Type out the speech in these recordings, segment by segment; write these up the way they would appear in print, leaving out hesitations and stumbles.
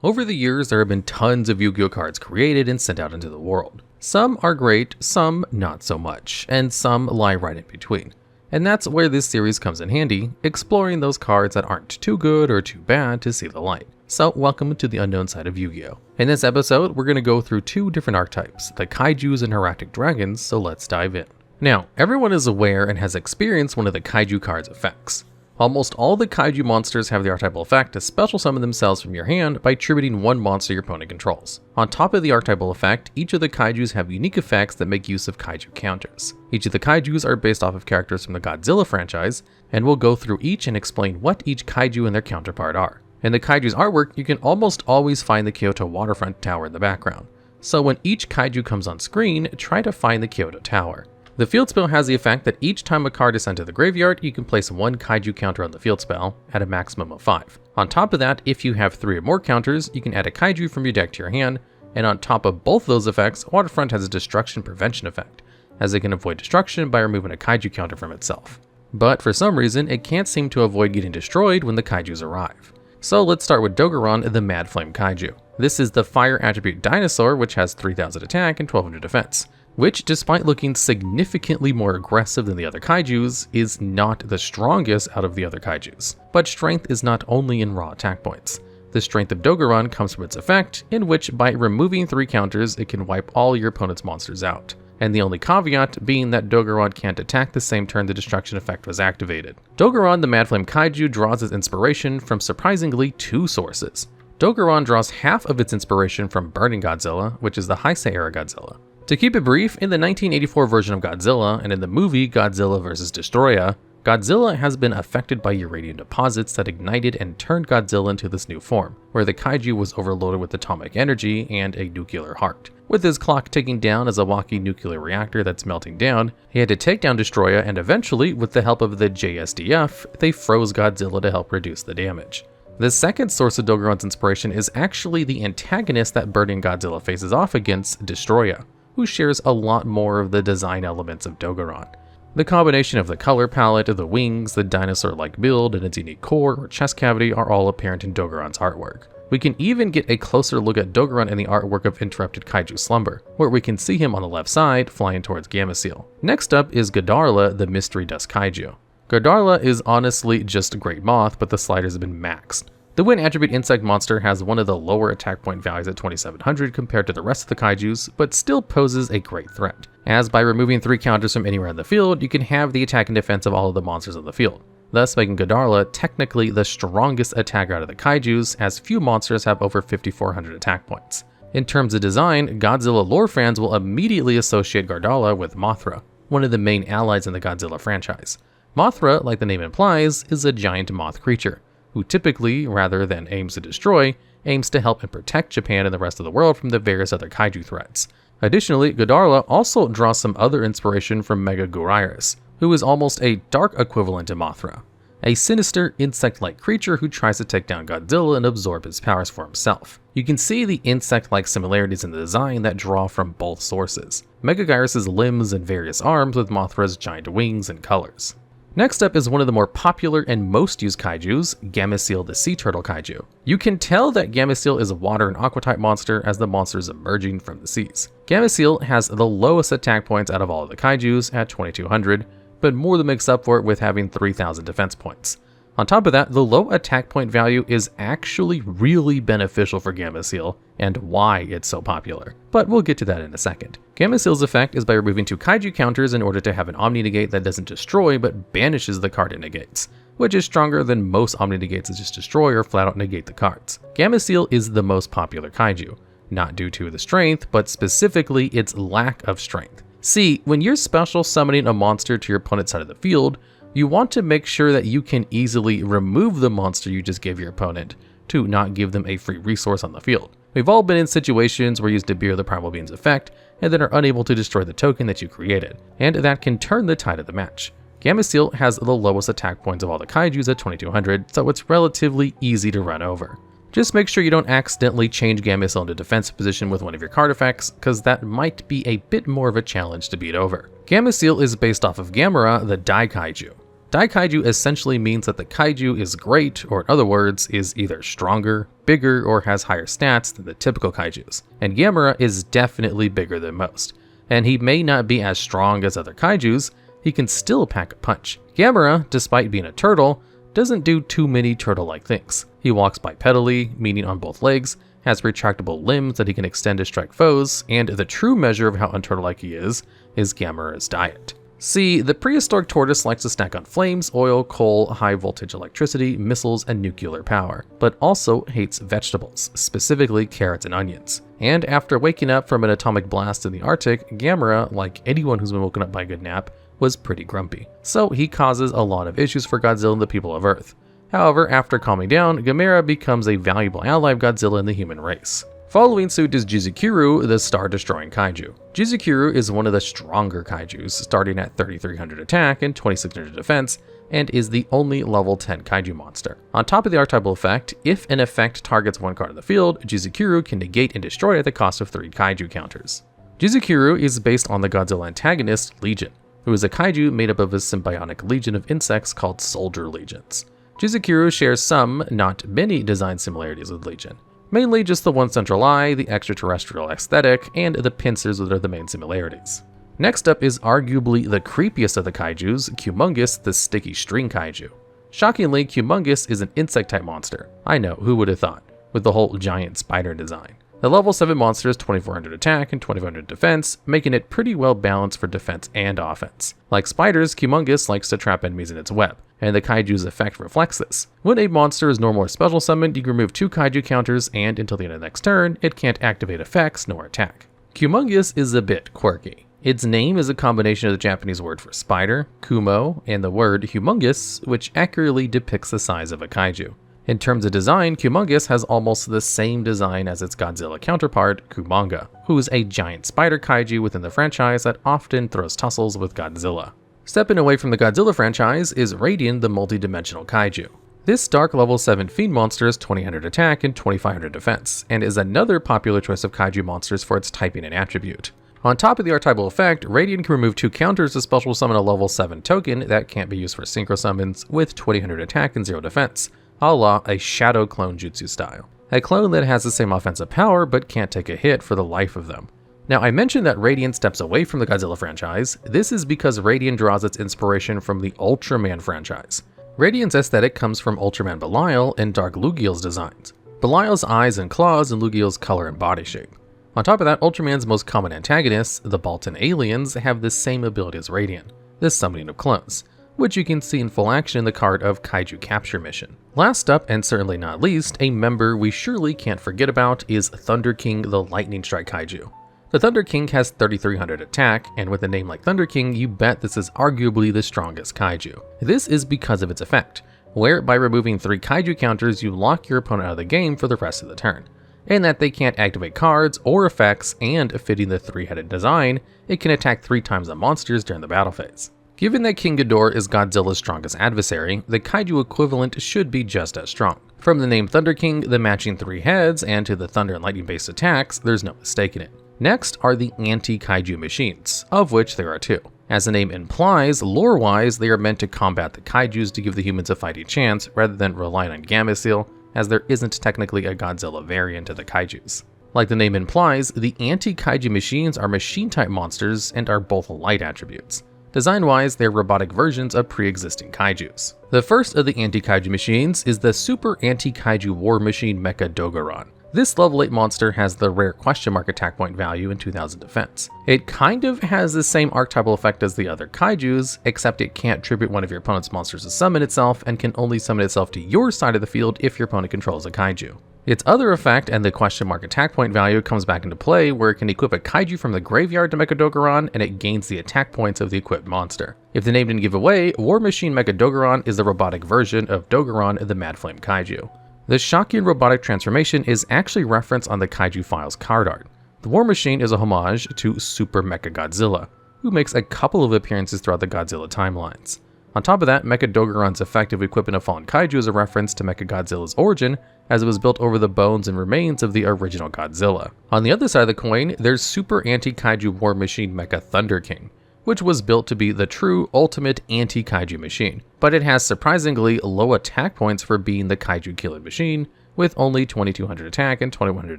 Over the years, there have been tons of Yu-Gi-Oh cards created and sent out into the world. Some are great, some not so much, and some lie right in between. And that's where this series comes in handy, exploring those cards that aren't too good or too bad to see the light. So welcome to the unknown side of Yu-Gi-Oh! In this episode, we're going to go through two different archetypes, the Kaijus and Hieratic Dragons, so let's dive in. Now, everyone is aware and has experienced one of the Kaiju card's effects. Almost all the Kaiju monsters have the archetypal effect to special summon themselves from your hand by tributing one monster your opponent controls. On top of the archetypal effect, each of the Kaijus have unique effects that make use of Kaiju counters. Each of the Kaijus are based off of characters from the Godzilla franchise, and we'll go through each and explain what each Kaiju and their counterpart are. In the Kaiju's artwork, you can almost always find the Kyoto waterfront tower in the background. So when each Kaiju comes on screen, try to find the Kyoto tower. The field spell has the effect that each time a card is sent to the graveyard, you can place one Kaiju counter on the field spell, at a maximum of 5. On top of that, if you have 3 or more counters, you can add a Kaiju from your deck to your hand, and on top of both those effects, Waterfront has a destruction prevention effect, as it can avoid destruction by removing a Kaiju counter from itself. But for some reason, it can't seem to avoid getting destroyed when the Kaijus arrive. So let's start with Dogaron, the Mad Flame Kaiju. This is the fire attribute dinosaur, which has 3000 attack and 1200 defense. Which, despite looking significantly more aggressive than the other Kaijus, is not the strongest out of the other Kaijus. But strength is not only in raw attack points. The strength of Dogaron comes from its effect, in which by removing 3 counters, it can wipe all your opponent's monsters out. And the only caveat being that Dogaron can't attack the same turn the destruction effect was activated. Dogaron, the Mad Flame Kaiju, draws its inspiration from surprisingly 2 sources. Dogaron draws half of its inspiration from Burning Godzilla, which is the Heisei era Godzilla. To keep it brief, in the 1984 version of Godzilla and in the movie Godzilla vs. Destoroyah, Godzilla has been affected by uranium deposits that ignited and turned Godzilla into this new form, where the Kaiju was overloaded with atomic energy and a nuclear heart. With his clock ticking down as a walking nuclear reactor that's melting down, he had to take down Destoroyah, and eventually, with the help of the JSDF, they froze Godzilla to help reduce the damage. The second source of Dogaron's inspiration is actually the antagonist that Burning Godzilla faces off against, Destoroyah, who shares a lot more of the design elements of Dogaron. The combination of the color palette, the wings, the dinosaur-like build, and its unique core or chest cavity are all apparent in Dogaron's artwork. We can even get a closer look at Dogaron in the artwork of Interrupted Kaiju Slumber, where we can see him on the left side flying towards Gameciel. Next up is Gadara, the Mystery Dust Kaiju. Gadara is honestly just a great moth, but the sliders have been maxed. The Wind attribute insect monster has one of the lower attack point values at 2700 compared to the rest of the Kaijus, but still poses a great threat, as by removing 3 counters from anywhere in the field, you can have the attack and defense of all of the monsters on the field, thus making Gadara technically the strongest attacker out of the Kaijus, as few monsters have over 5400 attack points. In terms of design, Godzilla lore fans will immediately associate Gadara with Mothra, one of the main allies in the Godzilla franchise. Mothra, like the name implies, is a giant moth creature, who typically, rather than aims to destroy, aims to help and protect Japan and the rest of the world from the various other Kaiju threats. Additionally, Gadara also draws some other inspiration from Mega Gurairis, who is almost a dark equivalent to Mothra, a sinister insect-like creature who tries to take down Godzilla and absorb his powers for himself. You can see the insect-like similarities in the design that draw from both sources, Mega Gyrus' limbs and various arms with Mothra's giant wings and colors. Next up is one of the more popular and most used Kaijus, Gameciel the Sea Turtle Kaiju. You can tell that Gameciel is a water and aqua type monster as the monster is emerging from the seas. Gameciel has the lowest attack points out of all of the Kaijus at 2200, but more than makes up for it with having 3000 defense points. On top of that, the low attack point value is actually really beneficial for Gameciel and why it's so popular, but we'll get to that in a second. Gameciel's effect is by removing 2 Kaiju counters in order to have an Omni Negate that doesn't destroy but banishes the card it negates, which is stronger than most Omni Negates that just destroy or flat out negate the cards. Gameciel is the most popular Kaiju, not due to the strength, but specifically its lack of strength. See, when you're special summoning a monster to your opponent's side of the field, you want to make sure that you can easily remove the monster you just gave your opponent, to not give them a free resource on the field. We've all been in situations where you use Debir the Primal Being's effect, and then are unable to destroy the token that you created, and that can turn the tide of the match. Gameciel has the lowest attack points of all the Kaijus at 2200, so it's relatively easy to run over. Just make sure you don't accidentally change Gameciel into defensive position with one of your card effects, cause that might be a bit more of a challenge to beat over. Gameciel is based off of Gamra, the Dai Kaiju. Daikaiju essentially means that the kaiju is great, or in other words, is either stronger, bigger, or has higher stats than the typical kaijus. And Gamra is definitely bigger than most. And he may not be as strong as other kaijus, he can still pack a punch. Gamra, despite being a turtle, doesn't do too many turtle-like things. He walks bipedally, meaning on both legs, has retractable limbs that he can extend to strike foes, and the true measure of how unturtle-like he is Gamra's diet. See, the prehistoric tortoise likes to snack on flames, oil, coal, high-voltage electricity, missiles, and nuclear power, but also hates vegetables, specifically carrots and onions. And after waking up from an atomic blast in the Arctic, Gamra, like anyone who's been woken up by a good nap, was pretty grumpy. So he causes a lot of issues for Godzilla and the people of Earth. However, after calming down, Gamera becomes a valuable ally of Godzilla and the human race. Following suit is Jizukiru, the star-destroying kaiju. Jizukiru is one of the stronger kaijus, starting at 3300 attack and 2600 defense, and is the only level 10 kaiju monster. On top of the archetypal effect, if an effect targets one card in the field, Jizukiru can negate and destroy at the cost of 3 kaiju counters. Jizukiru is based on the Godzilla antagonist, Legion, who is a kaiju made up of a symbiotic legion of insects called Soldier Legions. Jizukiru shares some, not many, design similarities with Legion. Mainly just the one central eye, the extraterrestrial aesthetic, and the pincers that are the main similarities. Next up is arguably the creepiest of the kaijus, Kumongous, the sticky string kaiju. Shockingly, Kumongous is an insect-type monster. I know, who would have thought, with the whole giant spider design. The level 7 monster is 2400 attack and 2500 defense, making it pretty well balanced for defense and offense. Like spiders, Kumongous likes to trap enemies in its web, and the kaiju's effect reflects this. When a monster is normal or special summoned, you can remove 2 kaiju counters, and until the end of the next turn, it can't activate effects nor attack. Kumongous is a bit quirky. Its name is a combination of the Japanese word for spider, kumo, and the word humongous, which accurately depicts the size of a kaiju. In terms of design, Kumongous has almost the same design as its Godzilla counterpart, Kumongah, who is a giant spider kaiju within the franchise that often throws tussles with Godzilla. Stepping away from the Godzilla franchise is Radian, the multi-dimensional kaiju. This dark level 7 fiend monster is 2000 attack and 2500 defense, and is another popular choice of kaiju monsters for its typing and attribute. On top of the archetypal effect, Radian can remove 2 counters to special summon a level 7 token that can't be used for synchro summons with 2000 attack and 0 defense, a la a shadow clone jutsu style. A clone that has the same offensive power but can't take a hit for the life of them. Now, I mentioned that Radian steps away from the Godzilla franchise. This is because Radian draws its inspiration from the Ultraman franchise. Radian's aesthetic comes from Ultraman Belial and Dark Lugioh's designs. Belial's eyes and claws and Lugioh's color and body shape. On top of that, Ultraman's most common antagonists, the Baltan aliens, have the same ability as Radian, the summoning of clones, which you can see in full action in the card of Kaiju Capture Mission. Last up, and certainly not least, a member we surely can't forget about is Thunder King, the Lightning Strike Kaiju. The Thunder King has 3300 attack, and with a name like Thunder King, you bet this is arguably the strongest kaiju. This is because of its effect, where by removing 3 kaiju counters you lock your opponent out of the game for the rest of the turn, and that they can't activate cards or effects, and fitting the 3-headed design, it can attack 3 times the monsters during the battle phase. Given that King Ghidorah is Godzilla's strongest adversary, the kaiju equivalent should be just as strong. From the name Thunder King, the matching 3 heads, and to the thunder and lightning based attacks, there's no mistaking it. Next are the anti-kaiju machines, of which there are 2. As the name implies, lore-wise, they are meant to combat the kaijus to give the humans a fighting chance, rather than relying on Gameciel, as there isn't technically a Godzilla variant of the kaijus. Like the name implies, the anti-kaiju machines are machine-type monsters and are both light attributes. Design-wise, they're robotic versions of pre-existing kaijus. The first of the anti-kaiju machines is the Super Anti-Kaiju War Machine Mecha Dogaran. This level 8 monster has the rare question mark attack point value and 2000 defense. It kind of has the same archetypal effect as the other kaijus, except it can't tribute one of your opponent's monsters to summon itself, and can only summon itself to your side of the field if your opponent controls a kaiju. Its other effect and the question mark attack point value comes back into play, where it can equip a kaiju from the graveyard to Mecha Dogaran, and it gains the attack points of the equipped monster. If the name didn't give away, War Machine Mecha Dogaran is the robotic version of Dogaran the Mad Flame Kaiju. The Shocking robotic transformation is actually referenced on the Kaiju Files card art. The War Machine is a homage to Super Mecha Godzilla, who makes a couple of appearances throughout the Godzilla timelines. On top of that, Mecha Dogaran's effective equipment of fallen kaiju is a reference to Mecha Godzilla's origin, as it was built over the bones and remains of the original Godzilla. On the other side of the coin, there's Super Anti-Kaiju War Machine Mecha Thunder King, which was built to be the true ultimate anti-Kaiju machine, but it has surprisingly low attack points for being the Kaiju killing machine, with only 2200 attack and 2100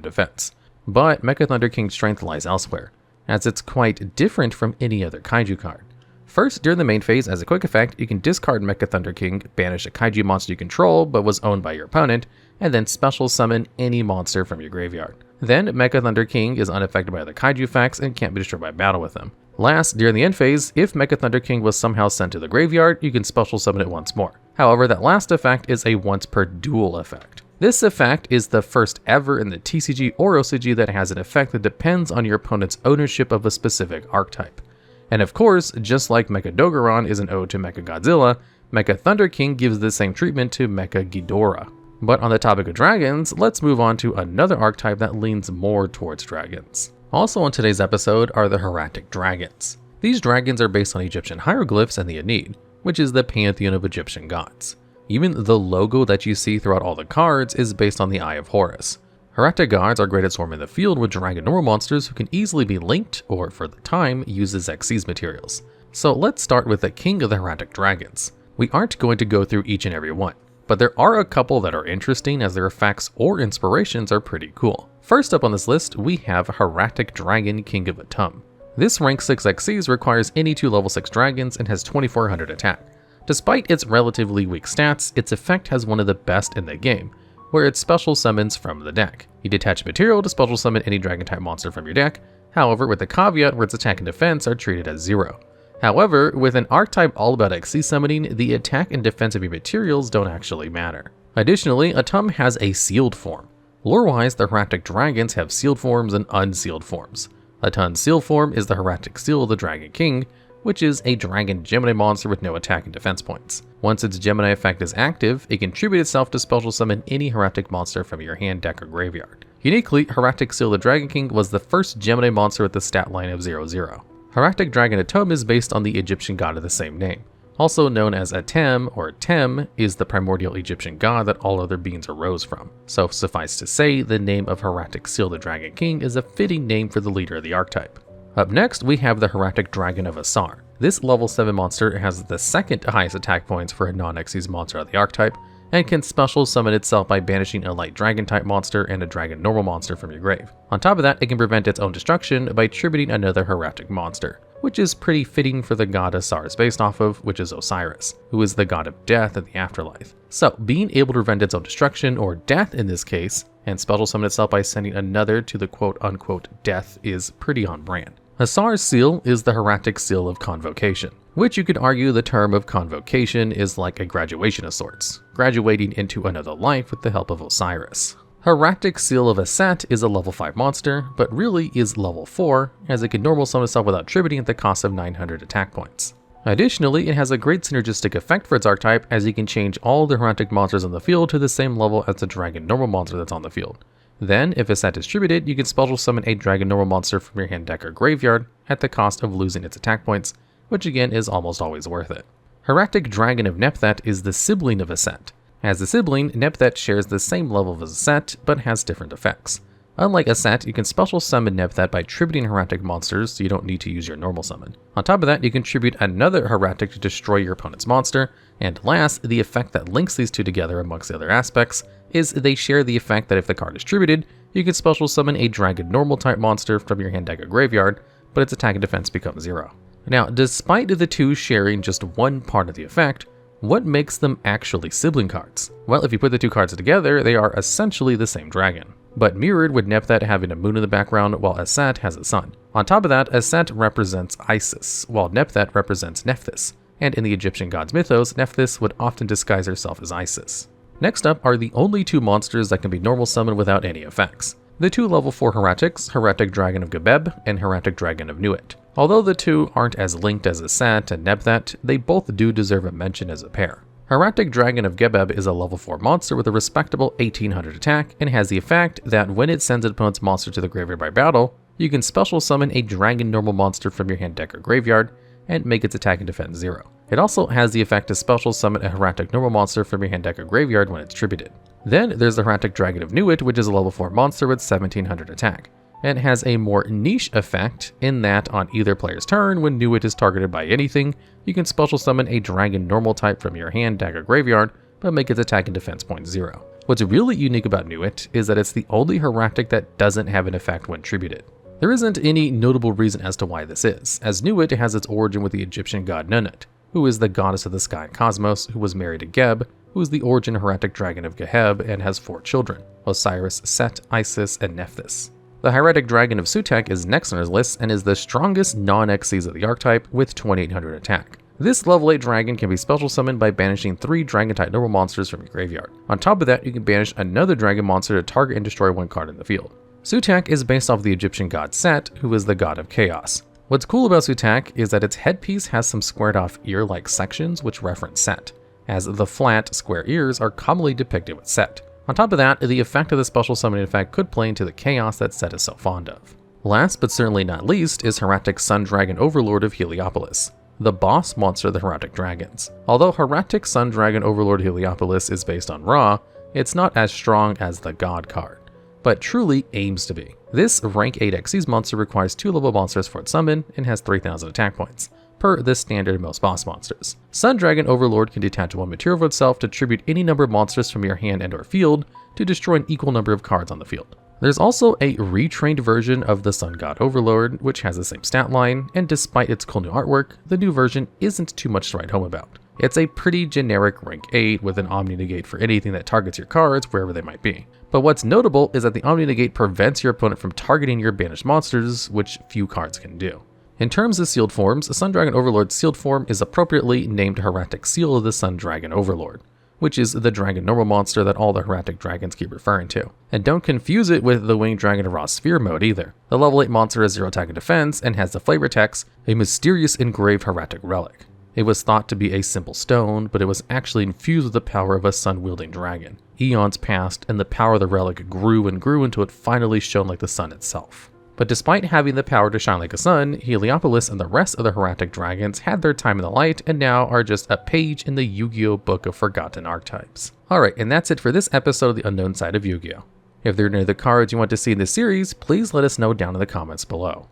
defense. But Mecha Thunder King's strength lies elsewhere, as it's quite different from any other Kaiju card. First, during the main phase, as a quick effect, you can discard Mecha Thunder King, banish a Kaiju monster you control but was owned by your opponent, and then special summon any monster from your graveyard. Then, Mecha Thunder King is unaffected by other Kaiju effects and can't be destroyed by battle with them. Last, during the end phase, if Mecha Thunder King was somehow sent to the graveyard, you can special summon it once more. However, that last effect is a once per duel effect. This effect is the first ever in the TCG or OCG that has an effect that depends on your opponent's ownership of a specific archetype. And of course, just like Mecha Dogoran is an ode to Mecha Godzilla, Mecha Thunder King gives the same treatment to Mecha Ghidorah. But on the topic of dragons, let's move on to another archetype that leans more towards dragons. Also on today's episode are the Hieratic Dragons. These dragons are based on Egyptian hieroglyphs and the Aeneid, which is the pantheon of Egyptian gods. Even the logo that you see throughout all the cards is based on the Eye of Horus. Hieratic gods are great at swarming the field with dragon normal monsters who can easily be linked, or for the time, use as Xyz materials. So let's start with the king of the Hieratic Dragons. We aren't going to go through each and every one, but there are a couple that are interesting as their effects or inspirations are pretty cool. First up on this list, we have Hieratic Dragon King of Aat. This rank 6 Xyz requires any 2 level 6 dragons and has 2400 attack. Despite its relatively weak stats, its effect has one of the best in the game, where it special summons from the deck. You detach material to special summon any dragon type monster from your deck, however with the caveat where its attack and defense are treated as 0. However, with an archetype all about Xyz summoning, the attack and defense of your materials don't actually matter. Additionally, Aat has a sealed form. Lore-wise, the Hieratic Dragons have sealed forms and unsealed forms. Aat's sealed form is the Hieratic Seal of the Dragon King, which is a dragon Gemini monster with no attack and defense points. Once its Gemini effect is active, it can tribute itself to special summon any Hieratic monster from your hand, deck, or graveyard. Uniquely, Hieratic Seal of the Dragon King was the first Gemini monster with the stat line of 0/0. Hieratic Dragon of Aat is based on the Egyptian god of the same name. Also known as Atem or Tem is the primordial Egyptian god that all other beings arose from. So suffice to say, the name of Hieratic Seal of the Dragon King is a fitting name for the leader of the archetype. Up next, we have the Hieratic Dragon of Assar. This level 7 monster has the second highest attack points for a non-Xyz monster of the archetype, and can special summon itself by banishing a light dragon type monster and a dragon normal monster from your grave. On top of that, it can prevent its own destruction by tributing another Hieratic monster, which is pretty fitting for the god Assar is based off of, which is Osiris, who is the god of death and the afterlife. So being able to prevent its own destruction, or death in this case, and special summon itself by sending another to the quote-unquote death is pretty on brand. Assar's seal is the Hieratic Seal of Convocation, which you could argue the term of convocation is like a graduation of sorts, graduating into another life with the help of Osiris. Hieratic Seal of Aat is a level 5 monster, but really is level 4, as it can normal summon itself without tributing at the cost of 900 attack points. Additionally, it has a great synergistic effect for its archetype, as you can change all the Hieratic monsters on the field to the same level as the dragon normal monster that's on the field. Then, if Aat is tributed, you can special summon a dragon normal monster from your hand, deck, or graveyard at the cost of losing its attack points, which again is almost always worth it. Hieratic Dragon of Nepthat is the sibling of Aat. As a sibling, Nepthat shares the same level as Aat, but has different effects. Unlike Aat, you can special summon Nepthat by tributing Hieratic monsters, so you don't need to use your normal summon. On top of that, you can tribute another Hieratic to destroy your opponent's monster, and last, the effect that links these two together amongst the other aspects is they share the effect that if the card is tributed, you can special summon a dragon normal type monster from your hand, deck, or graveyard, but its attack and defense becomes 0. Now, despite the two sharing just one part of the effect, what makes them actually sibling cards? Well, if you put the two cards together, they are essentially the same dragon, but mirrored with Nepthat having a moon in the background while Aat has a sun. On top of that, Aat represents Isis, while Nepthat represents Nephthys, and in the Egyptian gods mythos, Nephthys would often disguise herself as Isis. Next up are the only two monsters that can be normal summoned without any effects. The two level 4 Heretics, Heretic Dragon of GB and Heretic Dragon of Knowagh. Although the two aren't as linked as Aat and Nepthat, they both do deserve a mention as a pair. Heretic Dragon of GB is a level 4 monster with a respectable 1800 attack and has the effect that when it sends an opponent's monster to the graveyard by battle, you can special summon a dragon normal monster from your hand, deck, or graveyard and make its attack and defense 0. It also has the effect to special summon a Heretic normal monster from your hand, deck, or graveyard when it's tributed. Then there's the Heretic Dragon of Knowagh, which is a level 4 monster with 1700 attack. and has a more niche effect in that on either player's turn, when Knowagh is targeted by anything, you can special summon a dragon normal type from your hand, deck, or graveyard, but make its attack and defense point 0. What's really unique about Knowagh is that it's the only Hieratic that doesn't have an effect when tributed. There isn't any notable reason as to why this is, as Knowagh has its origin with the Egyptian god Knowagh, who is the goddess of the sky and cosmos, who was married to Geb, who is the origin Heretic Dragon of GB and has 4 children, Osiris, Set, Isis, and Nephthys. The Hieratic Dragon of Sutek is next on his list and is the strongest non-Xyz of the archetype with 2800 attack. This level 8 dragon can be special summoned by banishing 3 dragon-type normal monsters from your graveyard. On top of that, you can banish another dragon monster to target and destroy 1 card in the field. Sutek is based off the Egyptian god Set, who is the god of chaos. What's cool about Sutek is that its headpiece has some squared off ear-like sections which reference Set, as the flat, square ears are commonly depicted with Set. On top of that, the effect of the special summoning effect could play into the chaos that Set is so fond of. Last but certainly not least is Hieratic Sun Dragon Overlord of Heliopolis, the boss monster of the Hieratic Dragons. Although Hieratic Sun Dragon Overlord Heliopolis is based on Ra, it's not as strong as the God card, but truly aims to be. This rank 8 Xyz monster requires 2 level monsters for its summon and has 3000 attack points, per the standard most boss monsters. Sun Dragon Overlord can detach 1 material of itself to tribute any number of monsters from your hand and/or field to destroy an equal number of cards on the field. There's also a retrained version of the Sun God Overlord, which has the same stat line, and despite its cool new artwork, the new version isn't too much to write home about. It's a pretty generic rank 8 with an Omni Negate for anything that targets your cards wherever they might be. But what's notable is that the Omni Negate prevents your opponent from targeting your banished monsters, which few cards can do. In terms of sealed forms, Sun Dragon Overlord's sealed form is appropriately named Hieratic Seal of the Sun Dragon Overlord, which is the dragon normal monster that all the Hieratic Dragons keep referring to. And don't confuse it with the Winged Dragon of Ra Sphere mode either. The level 8 monster has 0 attack and defense and has the flavor text, a mysterious engraved Hieratic relic. It was thought to be a simple stone, but it was actually infused with the power of a sun-wielding dragon. Eons passed, and the power of the relic grew and grew until it finally shone like the sun itself. But despite having the power to shine like a sun, Heliopolis and the rest of the Hieratic Dragons had their time in the light and now are just a page in the Yu-Gi-Oh! Book of Forgotten Archetypes. Alright, and that's it for this episode of The Unknown Side of Yu-Gi-Oh! If there are any other cards you want to see in this series, please let us know down in the comments below.